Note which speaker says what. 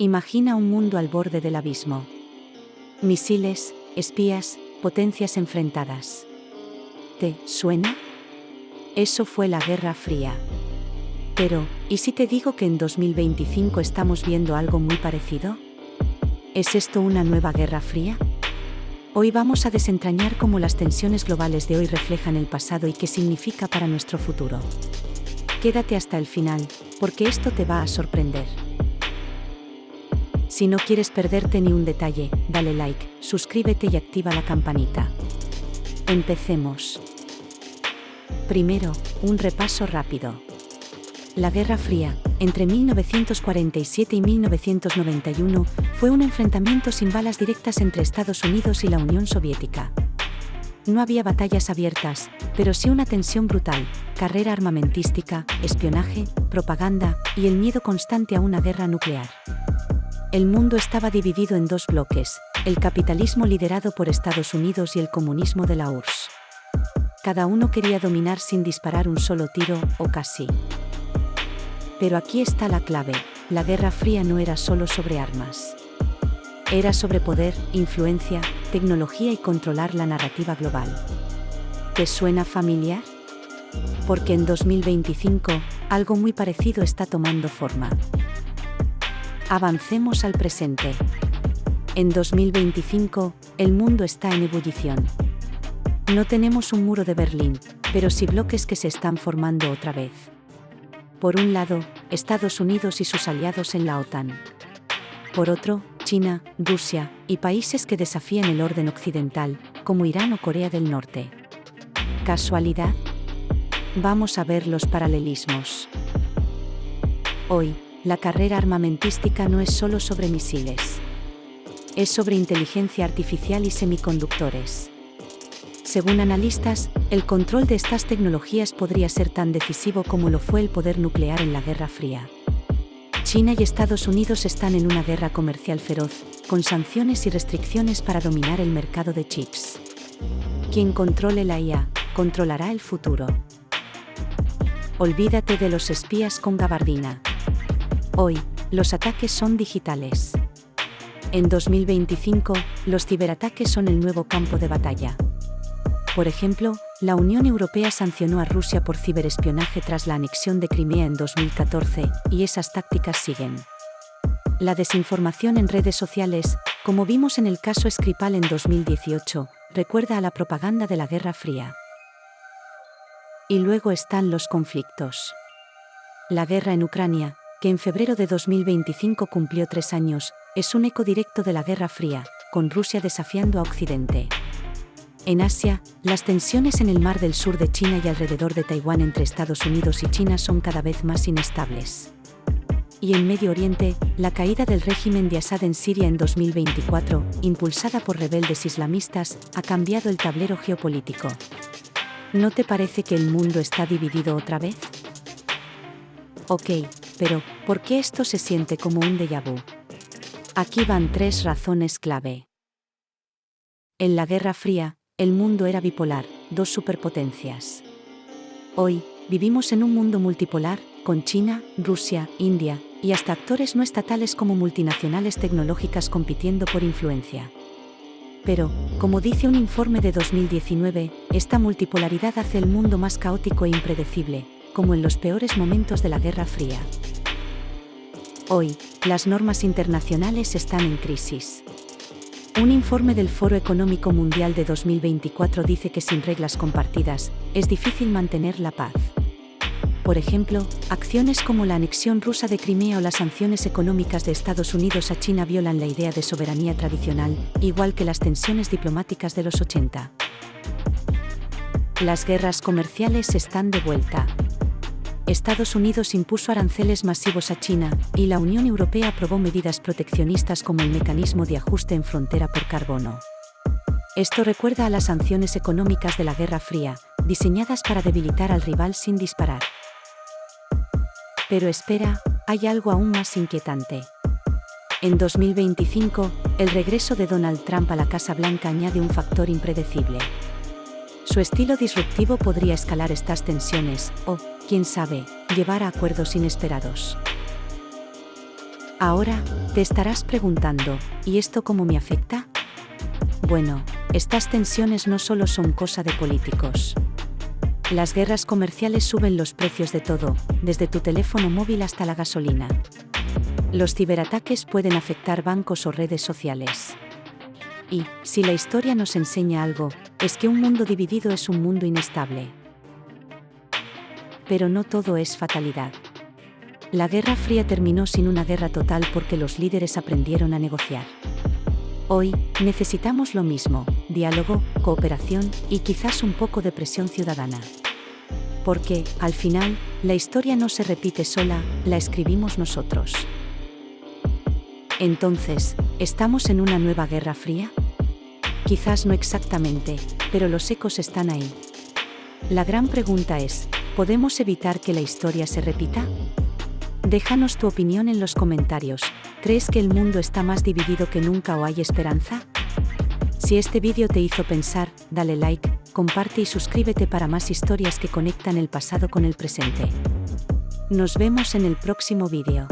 Speaker 1: Imagina un mundo al borde del abismo. Misiles, espías, potencias enfrentadas. ¿Te suena? Eso fue la Guerra Fría. Pero, ¿y si te digo que en 2025 estamos viendo algo muy parecido? ¿Es esto una nueva Guerra Fría? Hoy vamos a desentrañar cómo las tensiones globales de hoy reflejan el pasado y qué significa para nuestro futuro. Quédate hasta el final, porque esto te va a sorprender. Si no quieres perderte ni un detalle, dale like, suscríbete y activa la campanita. Empecemos. Primero, un repaso rápido. La Guerra Fría, entre 1947 y 1991, fue un enfrentamiento sin balas directas entre Estados Unidos y la Unión Soviética. No había batallas abiertas, pero sí una tensión brutal, carrera armamentística, espionaje, propaganda y el miedo constante a una guerra nuclear. El mundo estaba dividido en dos bloques, el capitalismo liderado por Estados Unidos y el comunismo de la URSS. Cada uno quería dominar sin disparar un solo tiro, o casi. Pero aquí está la clave, la Guerra Fría no era solo sobre armas. Era sobre poder, influencia, tecnología y controlar la narrativa global. ¿Te suena familiar? Porque en 2025, algo muy parecido está tomando forma. Avancemos al presente. En 2025, el mundo está en ebullición. No tenemos un muro de Berlín, pero sí bloques que se están formando otra vez. Por un lado, Estados Unidos y sus aliados en la OTAN. Por otro, China, Rusia y países que desafían el orden occidental, como Irán o Corea del Norte. ¿Casualidad? Vamos a ver los paralelismos. Hoy, la carrera armamentística no es solo sobre misiles. Es sobre inteligencia artificial y semiconductores. Según analistas, el control de estas tecnologías podría ser tan decisivo como lo fue el poder nuclear en la Guerra Fría. China y Estados Unidos están en una guerra comercial feroz, con sanciones y restricciones para dominar el mercado de chips. Quien controle la IA, controlará el futuro. Olvídate de los espías con gabardina. Hoy, los ataques son digitales. En 2025, los ciberataques son el nuevo campo de batalla. Por ejemplo, la Unión Europea sancionó a Rusia por ciberespionaje tras la anexión de Crimea en 2014, y esas tácticas siguen. La desinformación en redes sociales, como vimos en el caso Skripal en 2018, recuerda a la propaganda de la Guerra Fría. Y luego están los conflictos. La guerra en Ucrania, que en febrero de 2025 cumplió 3 años, es un eco directo de la Guerra Fría, con Rusia desafiando a Occidente. En Asia, las tensiones en el Mar del Sur de China y alrededor de Taiwán entre Estados Unidos y China son cada vez más inestables. Y en Medio Oriente, la caída del régimen de Assad en Siria en 2024, impulsada por rebeldes islamistas, ha cambiado el tablero geopolítico. ¿No te parece que el mundo está dividido otra vez? Ok, pero, ¿por qué esto se siente como un déjà vu? Aquí van 3 razones clave. En la Guerra Fría, el mundo era bipolar, 2 superpotencias. Hoy, vivimos en un mundo multipolar, con China, Rusia, India, y hasta actores no estatales como multinacionales tecnológicas compitiendo por influencia. Pero, como dice un informe de 2019, esta multipolaridad hace el mundo más caótico e impredecible, como en los peores momentos de la Guerra Fría. Hoy, las normas internacionales están en crisis. Un informe del Foro Económico Mundial de 2024 dice que sin reglas compartidas, es difícil mantener la paz. Por ejemplo, acciones como la anexión rusa de Crimea o las sanciones económicas de Estados Unidos a China violan la idea de soberanía tradicional, igual que las tensiones diplomáticas de los 80. Las guerras comerciales están de vuelta. Estados Unidos impuso aranceles masivos a China, y la Unión Europea aprobó medidas proteccionistas como el mecanismo de ajuste en frontera por carbono. Esto recuerda a las sanciones económicas de la Guerra Fría, diseñadas para debilitar al rival sin disparar. Pero espera, hay algo aún más inquietante. En 2025, el regreso de Donald Trump a la Casa Blanca añade un factor impredecible. Su estilo disruptivo podría escalar estas tensiones, o, quién sabe, llevar a acuerdos inesperados. Ahora, te estarás preguntando, ¿y esto cómo me afecta? Bueno, estas tensiones no solo son cosa de políticos. Las guerras comerciales suben los precios de todo, desde tu teléfono móvil hasta la gasolina. Los ciberataques pueden afectar bancos o redes sociales. Y, si la historia nos enseña algo, es que un mundo dividido es un mundo inestable. Pero no todo es fatalidad. La Guerra Fría terminó sin una guerra total porque los líderes aprendieron a negociar. Hoy, necesitamos lo mismo: diálogo, cooperación y quizás un poco de presión ciudadana. Porque, al final, la historia no se repite sola, la escribimos nosotros. Entonces, ¿estamos en una nueva Guerra Fría? Quizás no exactamente, pero los ecos están ahí. La gran pregunta es, ¿podemos evitar que la historia se repita? Déjanos tu opinión en los comentarios. ¿Crees que el mundo está más dividido que nunca o hay esperanza? Si este vídeo te hizo pensar, dale like, comparte y suscríbete para más historias que conectan el pasado con el presente. Nos vemos en el próximo vídeo.